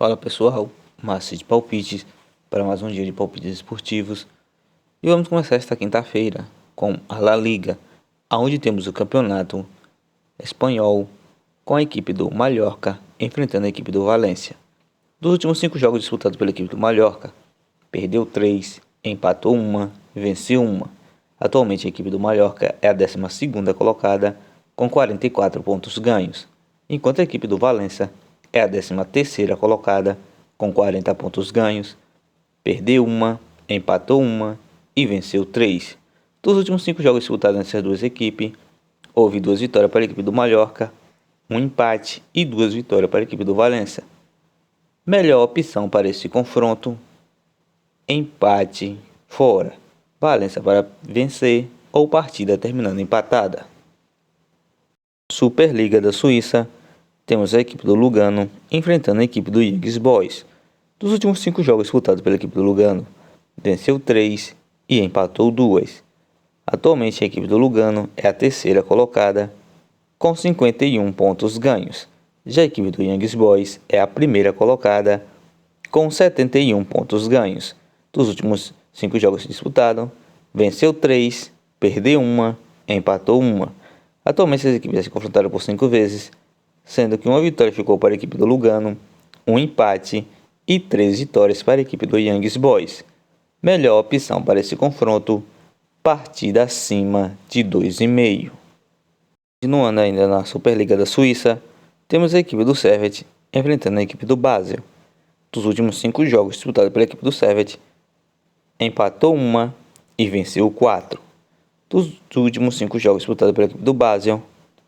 Fala pessoal, Márcio de Palpites para mais um dia de palpites esportivos. E vamos começar esta quinta-feira com a La Liga, onde temos o campeonato espanhol com a equipe do Mallorca enfrentando a equipe do Valência. Dos últimos 5 jogos disputados pela equipe do Mallorca, perdeu 3, empatou 1, venceu 1. Atualmente a equipe do Mallorca é a 12ª colocada com 44 pontos ganhos, enquanto a equipe do Valência é a 13ª colocada com 40 pontos ganhos, perdeu 1, empatou 1 e venceu 3. Dos últimos 5 jogos disputados nessas duas equipes, houve 2 vitórias para a equipe do Mallorca, 1 empate e 2 vitórias para a equipe do Valência. Melhor opção para esse confronto: empate fora, Valência para vencer ou partida terminando empatada. Superliga da Suíça, temos a equipe do Lugano enfrentando a equipe do Young Boys. Dos últimos 5 jogos disputados pela equipe do Lugano, venceu 3 e empatou 2. Atualmente a equipe do Lugano é a 3ª colocada com 51 pontos ganhos. Já a equipe do Young Boys é a 1ª colocada com 71 pontos ganhos. Dos últimos 5 jogos disputados, venceu 3, perdeu 1, empatou 1. Atualmente as equipes já se confrontaram por 5 vezes, sendo que 1 vitória ficou para a equipe do Lugano, 1 empate e 3 vitórias para a equipe do Young Boys. Melhor opção para esse confronto: partida acima de 2,5. Continuando ainda na Superliga da Suíça, temos a equipe do Servette enfrentando a equipe do Basel. Dos últimos 5 jogos disputados pela equipe do Servette, empatou 1 e venceu 4. Dos últimos 5 jogos disputados pela equipe do Basel,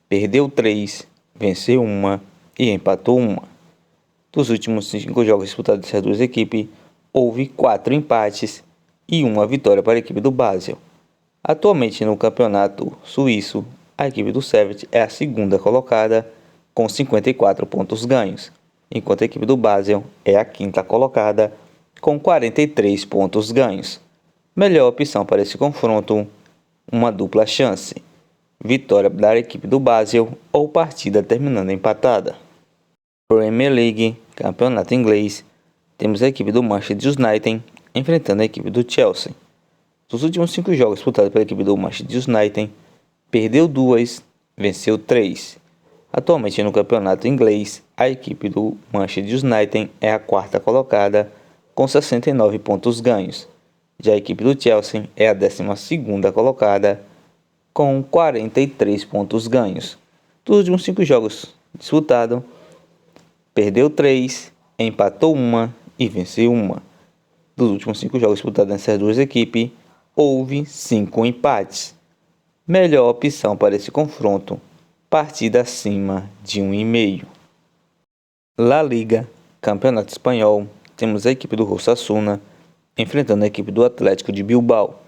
perdeu 3, venceu 1 e empatou 1. Dos últimos 5 jogos disputados dessas duas equipes, houve 4 empates e 1 vitória para a equipe do Basel. Atualmente no campeonato suíço, a equipe do Servette é a 2ª colocada com 54 pontos ganhos, enquanto a equipe do Basel é a 5ª colocada com 43 pontos ganhos. Melhor opção para esse confronto: uma dupla chance, vitória da equipe do Basel ou partida terminando empatada. Premier League, campeonato inglês, temos a equipe do Manchester United enfrentando a equipe do Chelsea. Dos últimos 5 jogos disputados pela equipe do Manchester United, perdeu 2, venceu 3. Atualmente no campeonato inglês, a equipe do Manchester United é a 4ª colocada com 69 pontos ganhos. Já a equipe do Chelsea é a 12ª colocada com 43 pontos ganhos. Dos últimos 5 jogos disputados, perdeu 3, empatou 1 e venceu 1. Dos últimos 5 jogos disputados nessas duas equipes, houve 5 empates. Melhor opção para esse confronto: partida acima de 1,5. La Liga, campeonato espanhol, temos a equipe do Osasuna enfrentando a equipe do Atlético de Bilbao.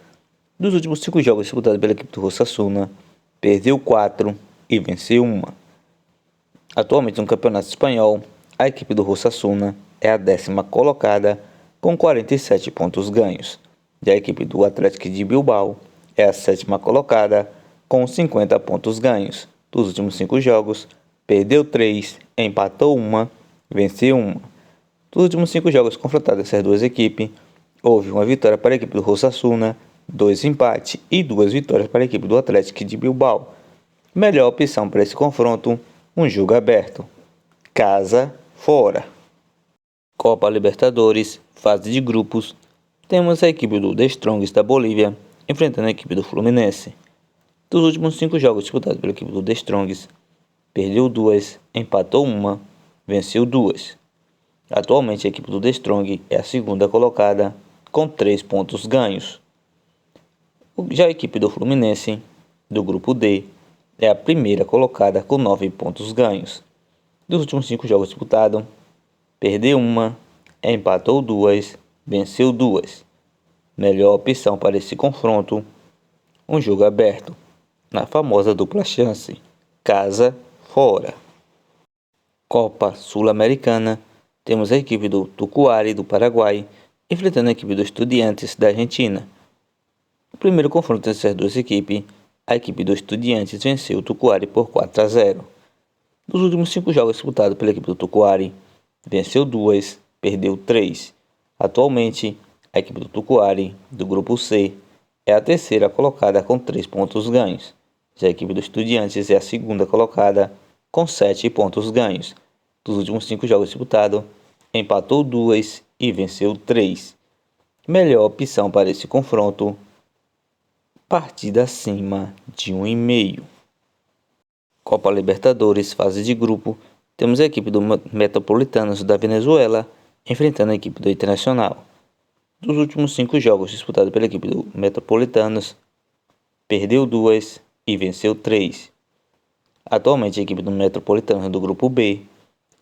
Dos últimos 5 jogos disputados pela equipe do Osasuna, perdeu 4 e venceu 1. Atualmente no campeonato espanhol, a equipe do Osasuna é a 10ª colocada com 47 pontos ganhos. Já a equipe do Atlético de Bilbao é a 7ª colocada com 50 pontos ganhos. Dos últimos 5 jogos, perdeu 3, empatou 1, venceu 1. Dos últimos 5 jogos confrontados essas duas equipes, houve 1 vitória para a equipe do Osasuna, 2 empates e 2 vitórias para a equipe do Atlético de Bilbao. Melhor opção para esse confronto: um jogo aberto, casa fora. Copa Libertadores, fase de grupos, temos a equipe do The Strongest da Bolívia enfrentando a equipe do Fluminense. Dos últimos 5 jogos disputados pela equipe do The Strongest, perdeu 2, empatou 1, venceu 2. Atualmente a equipe do The Strong é a 2ª colocada com 3 pontos ganhos. Já a equipe do Fluminense, do grupo D, é a 1ª colocada com 9 pontos ganhos. Dos últimos 5 jogos disputados, perdeu 1, empatou 2, venceu 2. Melhor opção para esse confronto: um jogo aberto, na famosa dupla chance, casa fora. Copa Sul-Americana, temos a equipe do Tucuari do Paraguai enfrentando a equipe do Estudiantes da Argentina. No primeiro confronto dessas duas equipes, a equipe do Estudiantes venceu o Tucuari por 4-0. Dos últimos 5 jogos disputados pela equipe do Tucuari, venceu 2, perdeu 3. Atualmente, a equipe do Tucuari, do grupo C, é a terceira colocada com 3 pontos ganhos. Já a equipe do Estudiantes é a segunda colocada com 7 pontos ganhos. Dos últimos 5 jogos disputados, empatou 2 e venceu 3. Melhor opção para esse confronto, partida acima de 1,5. Copa Libertadores, fase de grupo, temos a equipe do Metropolitanos da Venezuela enfrentando a equipe do Internacional. Dos últimos 5 jogos disputados pela equipe do Metropolitanos, perdeu 2 e venceu 3. Atualmente a equipe do Metropolitanos do grupo B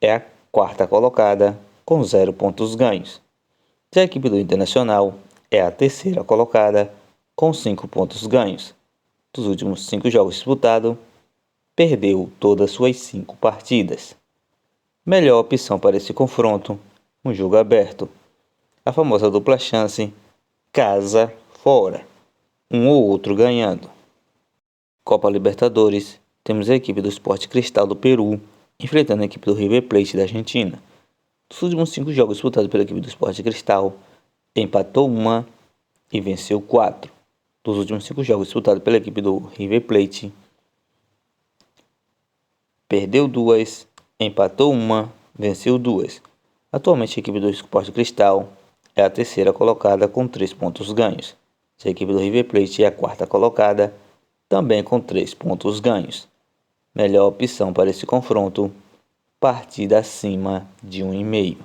é a quarta colocada com 0 pontos ganhos. Já a equipe do Internacional é a terceira colocada com 5 pontos ganhos. Dos últimos 5 jogos disputados, perdeu todas suas 5 partidas. Melhor opção para esse confronto, um jogo aberto. A famosa dupla chance, casa fora, um ou outro ganhando. Copa Libertadores, temos a equipe do Sport Cristal do Peru enfrentando a equipe do River Plate da Argentina. Dos últimos 5 jogos disputados pela equipe do Sport Cristal, empatou 1 e venceu 4. Dos últimos 5 jogos disputados pela equipe do River Plate, perdeu 2, empatou 1, venceu 2. Atualmente a equipe do Sport Cristal é a terceira colocada com 3 pontos ganhos. Já a equipe do River Plate é a quarta colocada, também com 3 pontos ganhos. Melhor opção para esse confronto, partida acima de 1,5.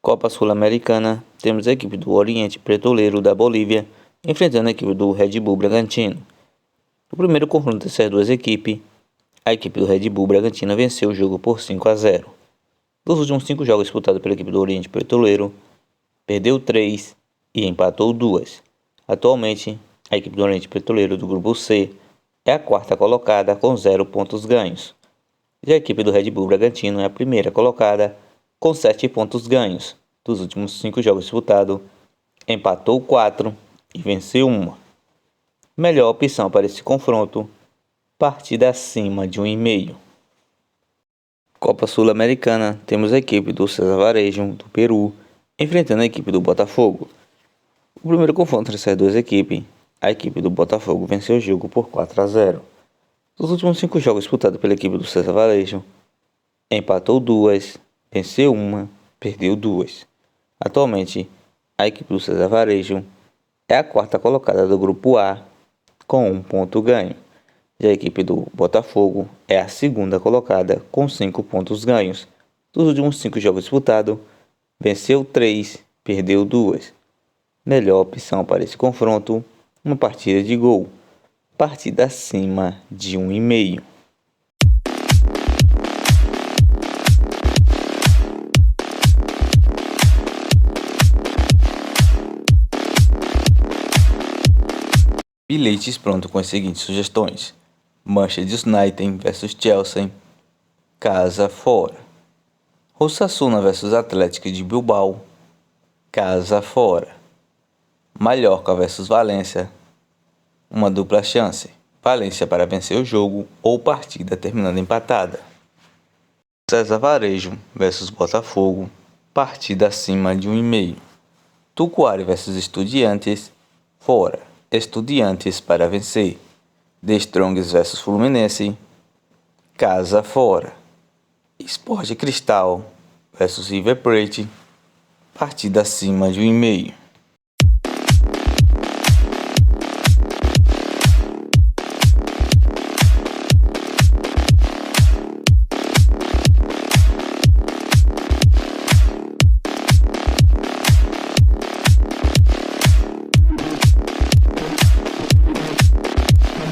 Copa Sul-Americana, temos a equipe do Oriente Petroleiro da Bolívia enfrentando a equipe do Red Bull Bragantino. O primeiro confronto dessas duas equipes, a equipe do Red Bull Bragantino venceu o jogo por 5-0. Dos últimos 5 jogos disputados pela equipe do Oriente Petroleiro, perdeu 3 e empatou 2. Atualmente, a equipe do Oriente Petroleiro do grupo C é a quarta colocada com 0 pontos ganhos. Já a equipe do Red Bull Bragantino é a primeira colocada com 7 pontos ganhos. Dos últimos 5 jogos disputados, empatou 4 e venceu 1. Melhor opção para esse confronto, partida acima de 1,5. Copa Sul-Americana, temos a equipe do César Varejo do Peru enfrentando a equipe do Botafogo. O primeiro confronto entre essas duas equipes, a equipe do Botafogo venceu o jogo por 4-0. Dos últimos 5 jogos disputados pela equipe do César Varejo, empatou 2, venceu 1, perdeu 2. Atualmente, a equipe do César Varejo é a quarta colocada do grupo A com 1 ponto ganho. Já a equipe do Botafogo é a segunda colocada com 5 pontos ganhos. Dos últimos 5 jogos disputados, venceu 3, perdeu 2. Melhor opção para esse confronto, uma partida de gol. Partida acima de 1,5. Bilhetes pronto com as seguintes sugestões: Manchester United vs Chelsea, casa fora. Osasuna vs Atlético de Bilbao, casa fora. Mallorca vs Valência, uma dupla chance. Valência para vencer o jogo ou partida terminando empatada. César Varejo vs Botafogo, partida acima de 1,5. Tucuari vs Estudiantes, fora. Estudiantes para vencer. The Strongs vs Fluminense, casa fora. Sport Cristal vs River Plate, partida acima de 1,5.